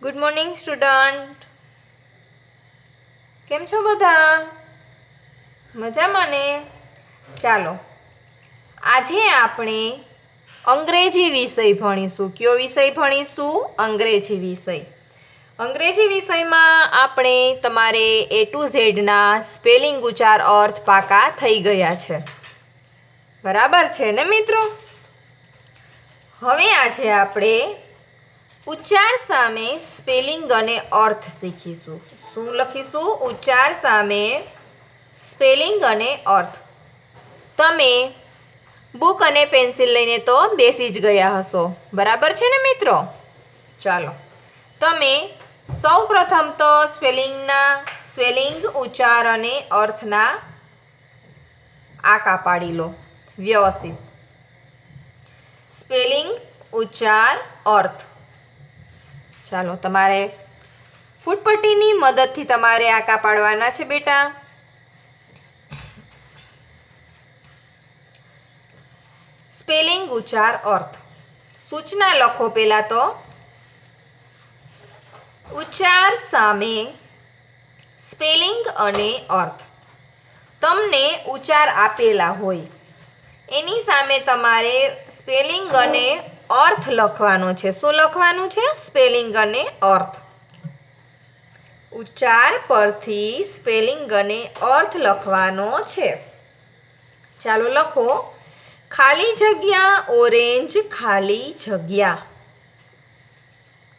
Good morning student. કેમ છો બધા? મજામાં ને? ચાલો આજે આપણે અંગ્રેજી વિષય ભણીશું. કયો વિષય ભણીશું? અંગ્રેજી વિષય. અંગ્રેજી વિષયમાં આપણે તમારે A to Z ના સ્પેલિંગ ઉચ્ચાર અર્થ પાકા થઈ ગયા છે. બરાબર છે ને મિત્રો? હવે આજે આપણે ઉચ્ચાર સામે સ્પેલિંગ અને અર્થ શીખીશું. શું લખીશું? ઉચ્ચાર સામે સ્પેલિંગ અને અર્થ. તમે બુક અને પેન્સિલ લઈને તો બેસી જ ગયા હશો. બરાબર છે ને મિત્રો? ચાલો તમે સૌ પ્રથમ તો સ્પેલિંગ ઉચ્ચાર અને અર્થના આકા પાડી લો વ્યવસ્થિત. સ્પેલિંગ ઉચ્ચાર અર્થ. ચાલો તમારે ફૂટપટ્ટીની મદદથી તમારે આકા પાડવાના છે બેટા. સ્પેલિંગ ઉચ્ચાર અર્થ. સૂચના લખો પહેલા તો. ઉચ્ચાર સામે સ્પેલિંગ અને અર્થ. તમને ઉચ્ચાર આપેલા હોય એની સામે તમારે સ્પેલિંગ અને અર્થ લખવાનો છે. શું લખવાનું છે? સ્પેલિંગ અને અર્થ. ઉચ્ચાર પરથી સ્પેલિંગ અને અર્થ લખવાનો છે. ચાલો લખો. ખાલી જગ્યા ઓરેન્જ ખાલી જગ્યા.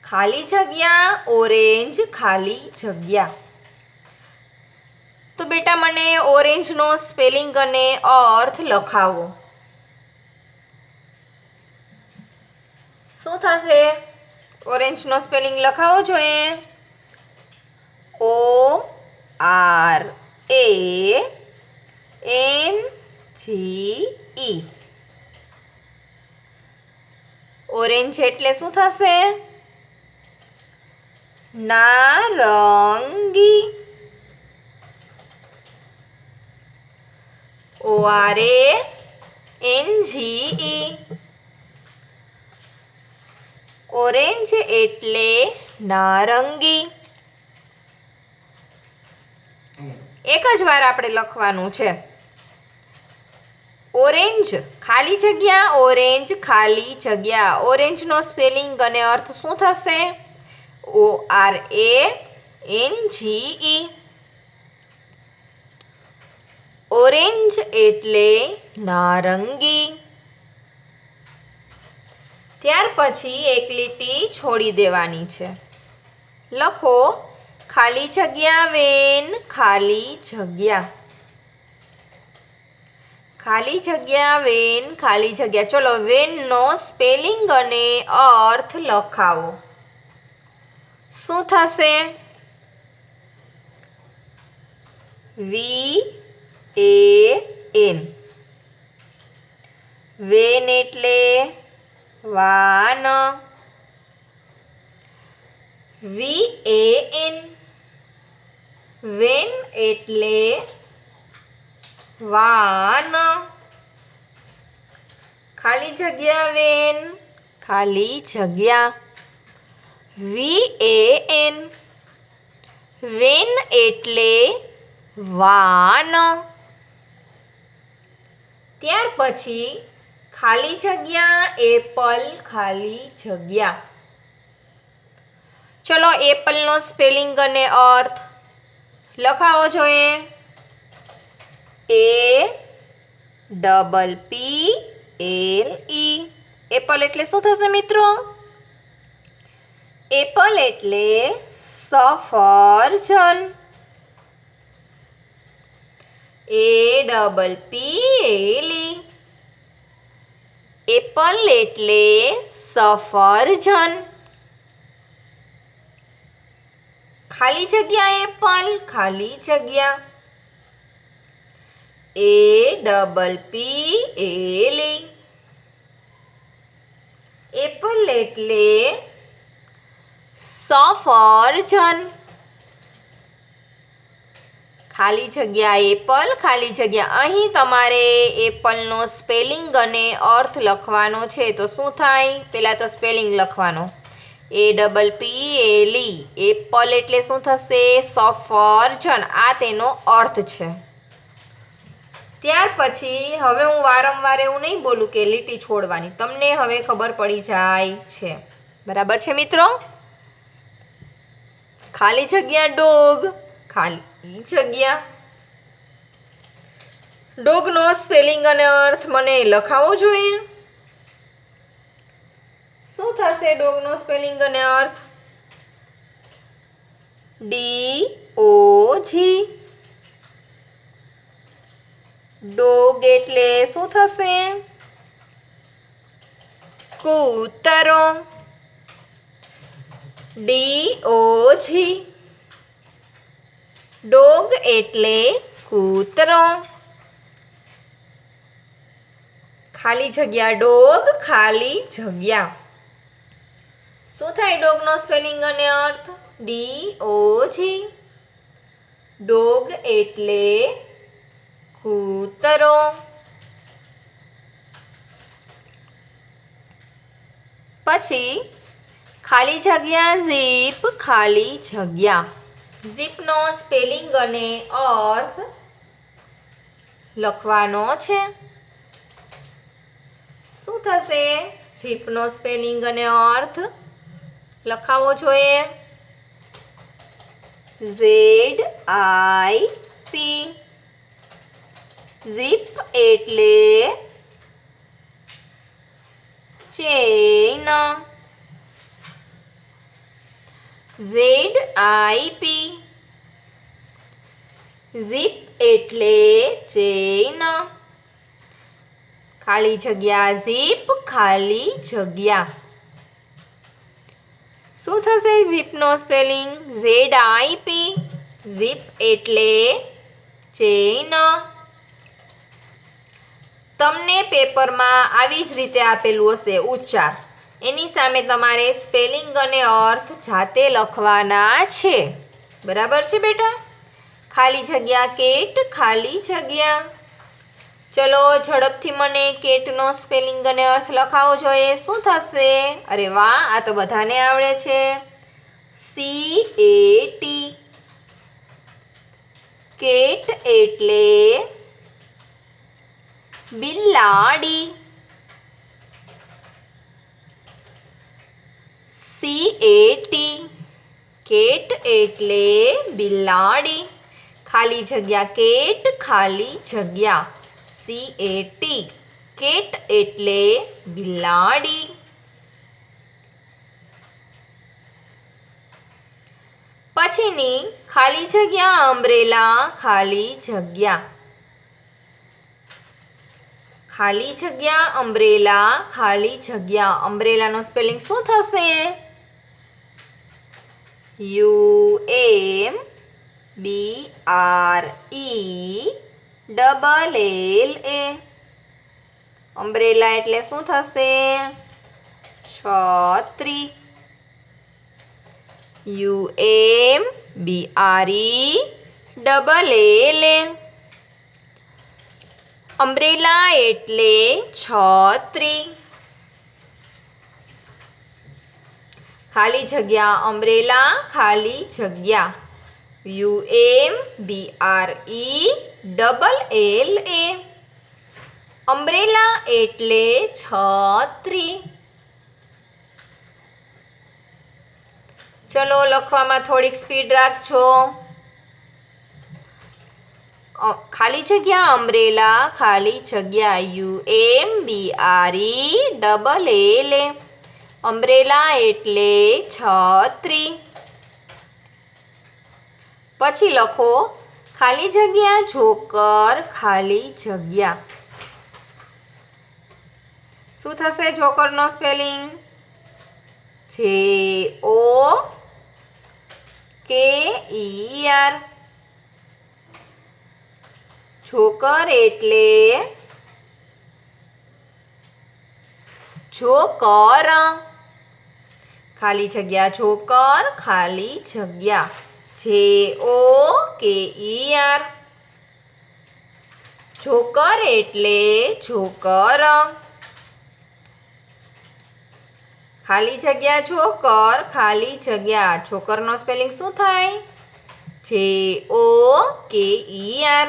ખાલી જગ્યા ઓરેન્જ ખાલી જગ્યા. તો બેટા મને ઓરેન્જનો સ્પેલિંગ અને અર્થ લખાવો. શું થશે? ઓરેન્જનો સ્પેલિંગ લખાવો જોઈએ. ORANGE. ઓરેન્જ એટલે શું થશે? નારંગી. ORANGE. ઓરેન્જ એટલે નારંગી. એક જ વાર આપણે લખવાનું છે. ઓરેન્જ ખાલી જગ્યા ઓરેન્જ ખાલી જગ્યા. ઓરેન્જનો સ્પેલિંગ અને અર્થ શું થશે? ORANGE. ઓરેન્જ એટલે નારંગી. ત્યાર પછી એક લીટી છોડી દેવાની છે. લખો. ખાલી જગ્યા વેન ખાલી જગ્યા. ખાલી જગ્યા વેન ખાલી જગ્યા. ચલો વેનનો સ્પેલિંગ અને અર્થ લખાવો. શું થશે? VAN. વેન એટલે વાન. VAN. વેન એટલે વાન. ખાલી જગ્યા વેન ખાલી જગ્યા. VAN. વેન એટલે વાન. ત્યાર પછી ખાલી જગ્યા એપલ ખાલી જગ્યા. ચલો એપલનો સ્પેલિંગ અને અર્થ લખાવો જોઈએ. APPLE. એપલ એટલે શું થશે મિત્રો? એપલ એટલે સફરજન. APPLE. એપલ એટલે સફરજન. ખાલી જગ્યા એપલ ખાલી જગ્યા. APPLE. એપલ એટલે સફરજન. ખાલી જગ્યા એપલ ખાલી જગ્યા. અહીં તમારે એપલનો સ્પેલિંગ અને અર્થ લખવાનો છે. તો શું થાય? પહેલાં તો સ્પેલિંગ લખવાનો. APPLE એપલ એટલે શું થશે? સફરજન. આ તેનો અર્થ છે. ત્યાર પછી હવે હું વારંવાર એવું નહીં બોલું કે લીટી છોડવાની, તમને હવે ખબર પડી જાય છે. બરાબર છે મિત્રો? ખાલી જગ્યા ડોગ. ખાલી જગ્યા ડોગનો સ્પેલિંગ અને અર્થ મને લખાવો જોઈએ. શું થશે ડોગનો સ્પેલિંગ અને અર્થ? DOG. ડોગ એટલે શું થશે? કૂતરો. DOG. ડોગ એટલે કૂતરો. ખાલી જગ્યા ડોગ, ખાલી જગ્યા. શું થાય ડોગનો સ્પેલિંગ અને અર્થ? DOG. ડોગ એટલે કૂતરો. પછી ખાલી જગ્યા ઝીપ, ખાલી જગ્યા. ઝીપનો સ્પેલિંગ અને અર્થ લખવાનો છે. શું થશે? ઝીપનો સ્પેલિંગ અને અર્થ લખાવો જોઈએ. ZIP. ઝીપ એટલે ચેઇન. ZIP. ઝીપ એટલે ચેઇન. ખાલી જગ્યા ઝીપ, ખાલી જગ્યા. શું થશે ઝીપનો સ્પેલિંગ? ZIP. ઝીપ એટલે ચેઇન. તમને પેપરમાં આવી જ રીતે આપેલું હશે ઉચ્ચાર. એની સામે તમારે સ્પેલિંગ અને અર્થ જાતે લખવાના છે. બરાબર છે બેટા? ખાલી જગ્યા કેટ, ખાલી જગ્યા. ચલો ઝડપથી મને કેટનો સ્પેલિંગ અને અર્થ લખાવો જોઈએ. શું થશે? અરે વાહ, આ તો બધાને આવડે છે. CAT. કેટ એટલે બિલાડી. CAT. કેટ એટલે બિલાડી. ખાલી જગ્યા કેટ, ખાલી જગ્યા. CAT. કેટ એટલે બિલાડી. પછીની ખાલી જગ્યા અમ્બ્રેલા, ખાલી જગ્યા. ખાલી જગ્યા અમ્બ્રેલા, ખાલી જગ્યા. અમ્બ્રેલાનો સ્પેલિંગ શું થશે? UMBRELLA. અમ્બ્રેલા એટલે શું થશે? છત્રી. UMBRELLA. અમ્બ્રેલા એટલે છત્રી. ખાલી જગ્યા અમ્બ્રેલા, ખાલી જગ્યા. UMBRELLA. અમ્બ્રેલા એટલે છત્રી. ચલો લખવામાં થોડીક સ્પીડ રાખજો. ખાલી જગ્યા અમ્બ્રેલા, ખાલી જગ્યા. UMBRELLA. અમ્બ્રેલા એટલે છત્રી. પછી લખો ખાલી જગ્યા જોકર, ખાલી જગ્યા. શું થશે જોકરનો સ્પેલિંગ? JOKER. જોકર એટલે જોકર. ખાલી જગ્યા જોકર, ખાલી જગ્યા. JOKER. જોકર એટલે જોકર. ખાલી જગ્યા છોકર, ખાલી જગ્યા છોકરનો સ્પેલિંગ શું થાય? JOKER.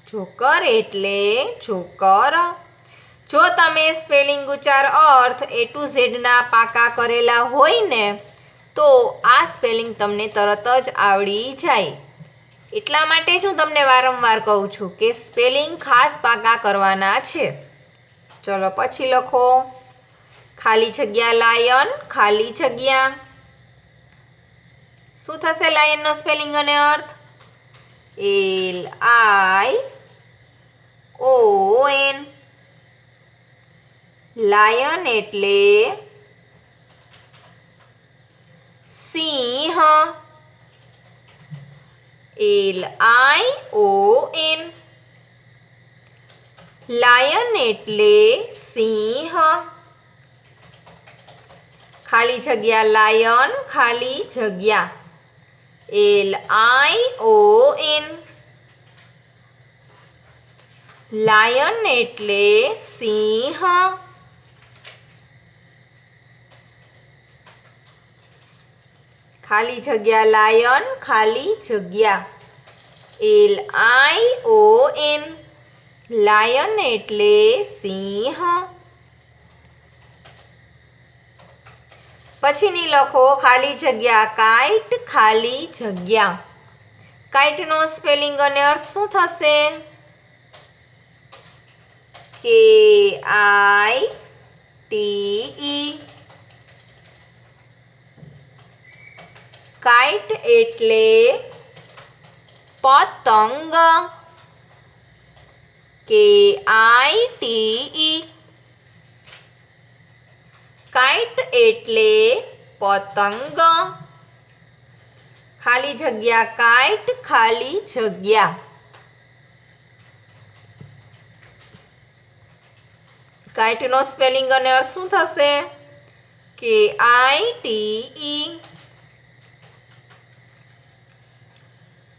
જોકર એટલે જોકર. જો તમે સ્પેલિંગ ઉચ્ચાર અર્થ A to Z ના પાકા કરેલા હોય ને તો આ સ્પેલિંગ તમને તરત જ આવડી જાય. એટલા માટે જ હું તમને વારંવાર કહું છું કે સ્પેલિંગ ખાસ પાકા કરવાના છે. ચલો પછી લખો ખાલી જગ્યા લાયન, ખાલી જગ્યા. શું થશે લાયનનો સ્પેલિંગ અને અર્થ? LION. લાયન એટલે સિંહ. LION. લાયન એટલે સિંહ. ખાલી જગ્યા લાયન, ખાલી જગ્યા LION. લાયન એટલે સિંહ. ખાલી જગ્યા લાયન, ખાલી જગ્યા LION. લાયન એટલે સિંહ. પછીની લખો ખાલી જગ્યા કાઇટ, ખાલી જગ્યા. કાઇટનો સ્પેલિંગ અને અર્થ શું થશે? KITE. કાઇટ એટલે પતંગ. KITE. કાઇટ એટલે પતંગ. ખાલી જગ્યા કાઇટ, ખાલી જગ્યા કાઇટનો સ્પેલિંગ અને અર્થ શું થશે? KITE.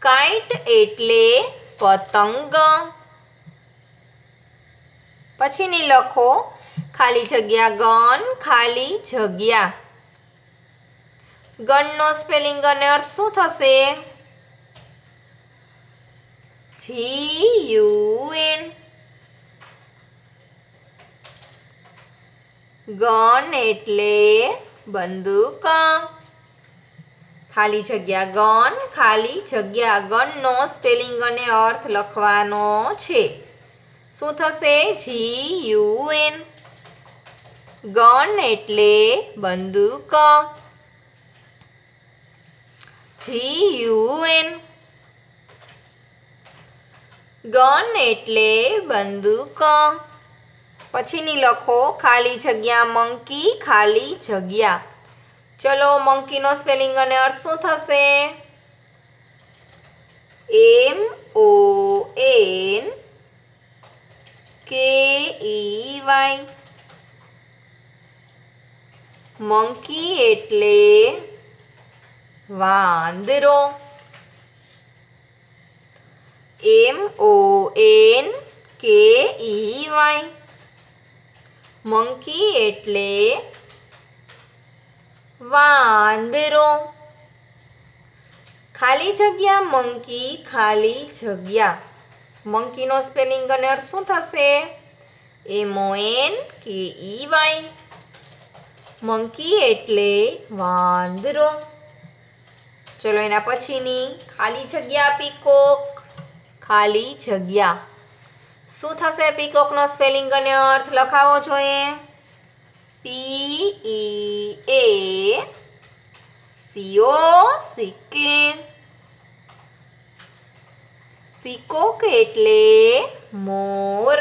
કાઇટ એટલે પતંગ. પછીની લખો ખાલી જગ્યા ગન, ખાલી જગ્યા. ગનનો સ્પેલિંગ અને અર્થ શું થશે? GUN. ગન એટલે બંદૂક. ખાલી જગ્યા ગન, ખાલી જગ્યા ગનનો સ્પેલિંગ અને અર્થ લખવાનો છે. શું થશે? GUN. ગન એટલે બંદૂક. GUN. ગન એટલે બંદૂક. પછીની લખો ખાલી જગ્યા મંકી, ખાલી જગ્યા. ચલો મંકીનો સ્પેલિંગ અને અર્થ શું થશે? MONKEY. મંકી એટલે વાંદરો. MONKEY. મંકી એટલે વાંદરો. ખાલી જગ્યા મંકી, ખાલી જગ્યા. મંકીનો સ્પેલિંગ અને અર્થ શું થશે? MONKEY. મંકી એટલે વાંદરો. ચલો એના પછીની ખાલી જગ્યા પીકોક, ખાલી જગ્યા. શું થશે પીકોકનો સ્પેલિંગ અને અર્થ લખાવો જોઈએ? PEACOK. પીકોક એટલે મોર.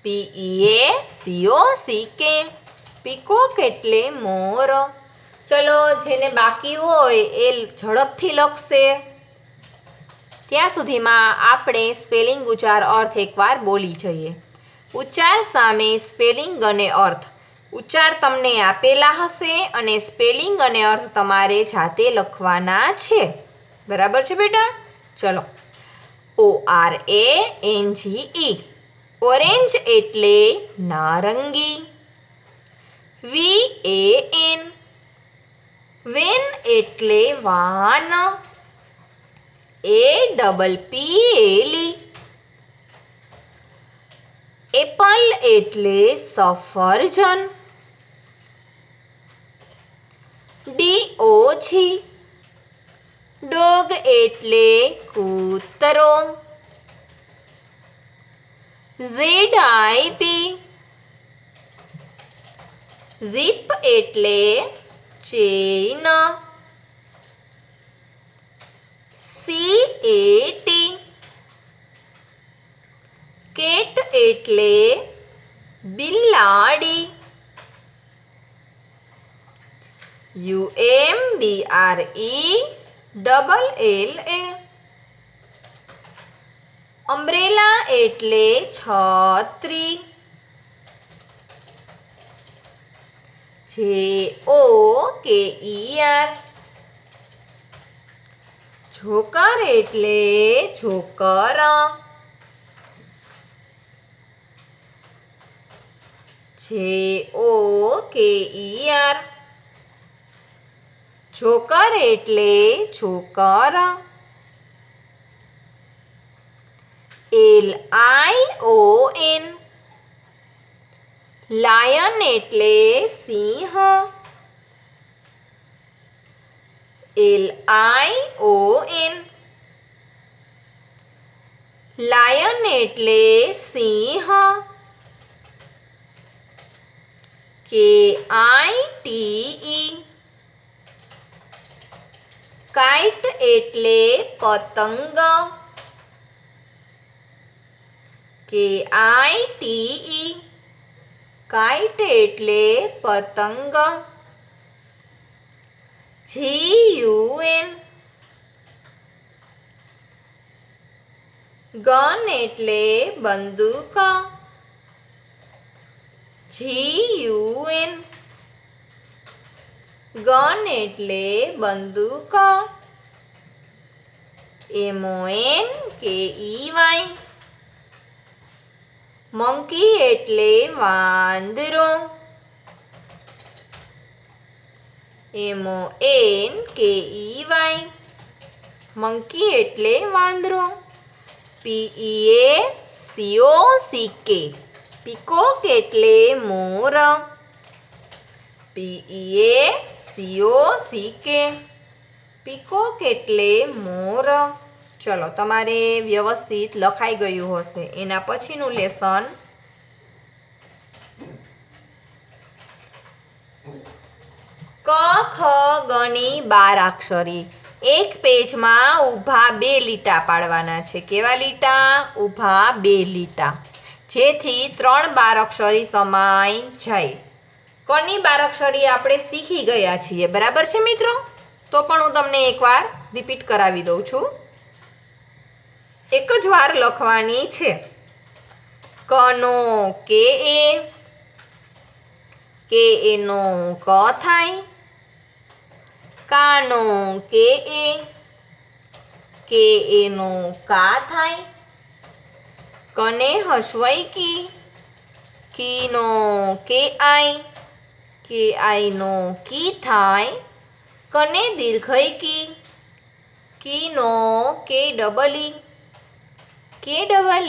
PEACOK. પીકોક એટલે મોર. ચલો જેને બાકી હોય એ ઝડપથી લખશે. ત્યાં સુધીમાં આપણે સ્પેલિંગ ઉચ્ચાર અર્થ એકવાર બોલી જઈએ. ઉચ્ચાર સામે સ્પેલિંગ અને અર્થ. ઉચ્ચાર તમને આપેલા હશે અને સ્પેલિંગ અને અર્થ તમારે જાતે લખવાના છે. બરાબર છે બેટા? ચલો ORANGE. ઓરેન્જ એટલે નારંગી. VAN. વેન એટલે વાહન. APPLE. એપલ એટલે સફરજન. DOG. ડોગ એટલે કૂતરો. ZIP. ઝીપ એટલે ચેઇન. CAT. કેટ એટલે બિલાડી. UMBRELLA. અમ્બ્રેલા એટલે છત્રી. JOKER. જોકર એટલે જોકર. JOKER. જોકર એટલે જોકર. LION. લાયન એટલે સિંહ. LION. લાયન એટલે સિંહ. KITE. કાઇટ એટલે પતંગ. KITE. કાઇટ એટલે પતંગ. GUN. ગન એટલે બંદૂક. GUN. ગન એટલે બંદૂક. MONKEY. મંકી એટલે વાંદરો. MONKEY. મંકી એટલે વાંદરો. PEACOCK. પીકોક એટલે મોર. PEACOCK. પીકોક એટલે મોર. ચલો, તમારે વ્યવસ્થિત લખાઈ ગયું હશે. એના પછીનું લેસન ક ખ ગની 12 અક્ષરી. એક પેજમાં ઊભા 2 લીટા પાડવાના છે. કેવા લીટા? ઊભા 2 લીટા, જેથી 3 12 અક્ષરી સમાઈ જાય. કની 12 અક્ષરી આપણે શીખી ગયા છીએ, બરાબર છે મિત્રો? તો પણ હું તમને એકવાર રિપીટ કરાવી દઉં છું. એક જ વાર લખવાની છે. કનો કે નો ક થાય. કાનો કે નો કા થાય. કને હસવાઈ કી નો કે આઈ નો કી થાય. કને દીર્ઘઈ કી નો કે ડબલ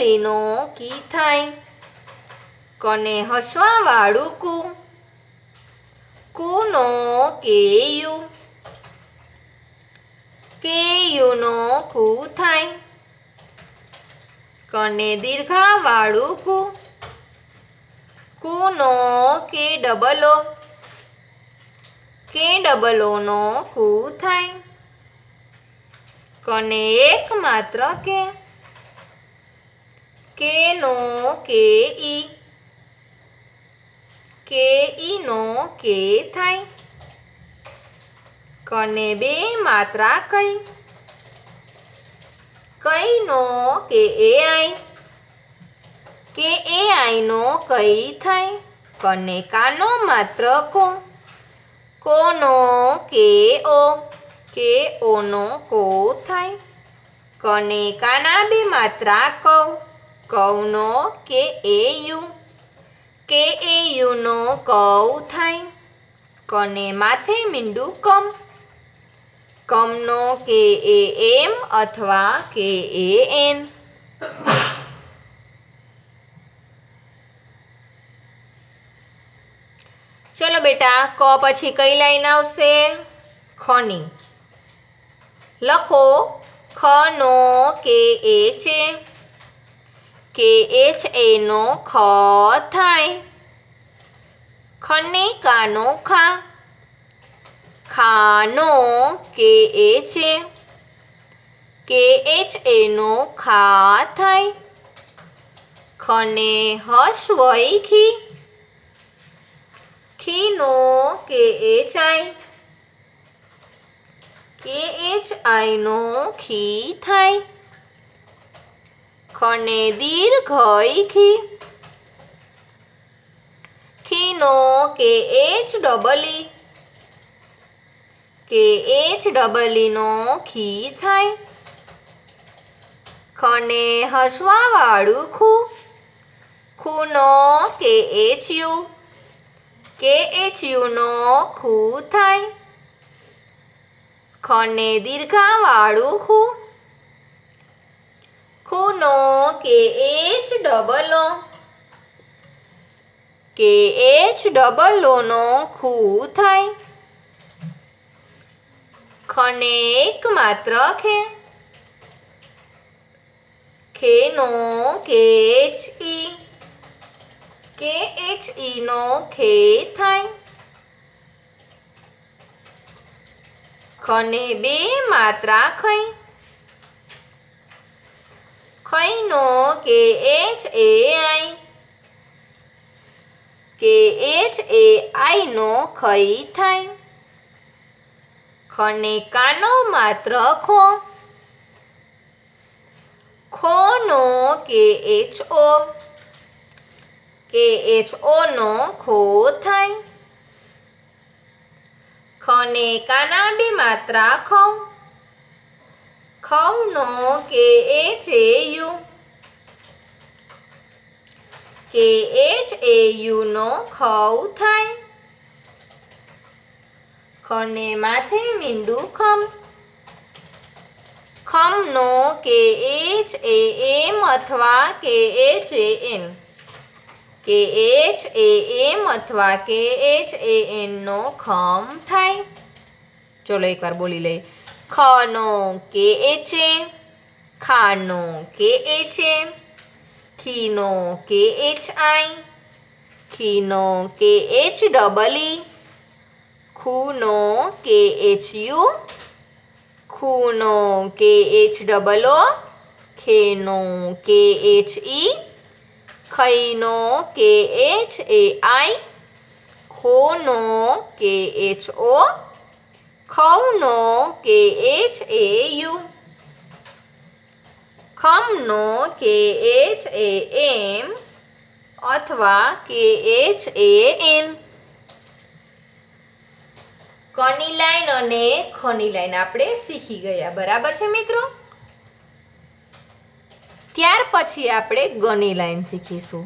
ઈ નો કી થાય. કને હસવા વાળું કુ નો કે યુ નો કુ થાય. કને દીર્ઘા વાળું કુ નો કે ડબલ ઓ નો કુ થાય. કને એક માત્ર કે નો કે ઈ નો કે થાય. કને 2 માત્રા કઈ નો કે આઈ નો કઈ થાય. કને કાનો માત્ર કો નો કે ઓ નો કો થાય. કને કાના 2 માત્રા કૌનો કે એ યુ, કે એ યુનો કૌ થાય. કને માથે મીંડું કમ, કમનો કે એ એમ અથવા કે એ એન. ચલો બેટા, ક પછી કઈ લાઈન આવશે? ખની. લખો ખનો કે એ છે, કે એચ એનો ખ થાય. ખને કાનો ખા, ખાનો કે એ છે, કે એચ એનો ખા થાય. ખને હસ્વઈ ખી, ખીનો કે એચ આઈ, કે એચ આઈનો ખી થાય. ખને દીર્ઘઈ ખી, ખીનો કે એચ ડબલ ઈ, કે એચ ડબલ ઈનો ખી થાય. ખને હસવાવાળું ખુ, ખુનો કે એચ યુ, કે એચ યુનો ખુ થાય. ખને દીર્ઘાવાળું ખુ, ખુનો કે એચ ડબલ ઓ, કે એચ ડબલ ઓનો ખુ થાય. ખને એક માત્ર ખે, ખેનો કે એચ ઈ, કે એચ ઈનો ખે થાય. ખને બે માત્રા ખઈ, ખઈનો કે એચ એ આઈ, કે એચ એ આઈનો ખઈ થાય. ખને કાનો માત્ર ખો, ખોનો કે એચ ઓ, કે એચ ઓનો ખો થાય. ખને કાના બે માત્રા ખવ, ખવનો કે એચ એ યુ, કે એચ એ યુનો ખવ થાય. ખને માથે મીંડું ખમ, ખમનો કે એચ એ એમ અથવા કે એચ એ એન, કે એચ એ એમ અથવા કે એચ એ એન નો ખમ થાય. ચલો એકવાર બોલી લઈએ. ખનો કે એચ એ, ખાનો કે એચ એ, ખીનો કે એચ આઈ, ખીનો કે એચ ડબલ ઈ, ખુનો કે એચ યુ, ખુનો કે એચ ડબલ ઓ, ખેનો કે એચ ઈ, ખઈનો કે એચ એ આઈ, ખોનો કે એચ ઓ, ખવનો કે એચ એ યુ, ખમનો કે એચ એ એમ અથવા કે એચ એ એન. કની લાઈન અને ખની લાઈન આપણે શીખી ગયા, બરાબર છે મિત્રો? ત્યાર પછી આપણે ગની લાઈન શીખીશું,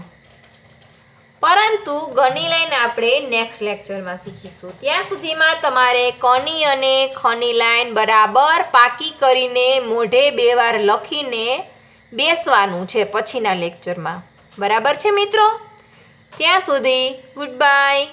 પરંતુ ગની લાઈન આપણે નેક્સ્ટ લેક્ચરમાં શીખીશું. ત્યાં સુધીમાં તમારે કની અને ખની લાઈન બરાબર પાકી કરીને મોઢે 2 વાર લખીને બેસવાનું છે પછીના લેક્ચરમાં, બરાબર છે મિત્રો? ત્યાં સુધી ગુડ બાય.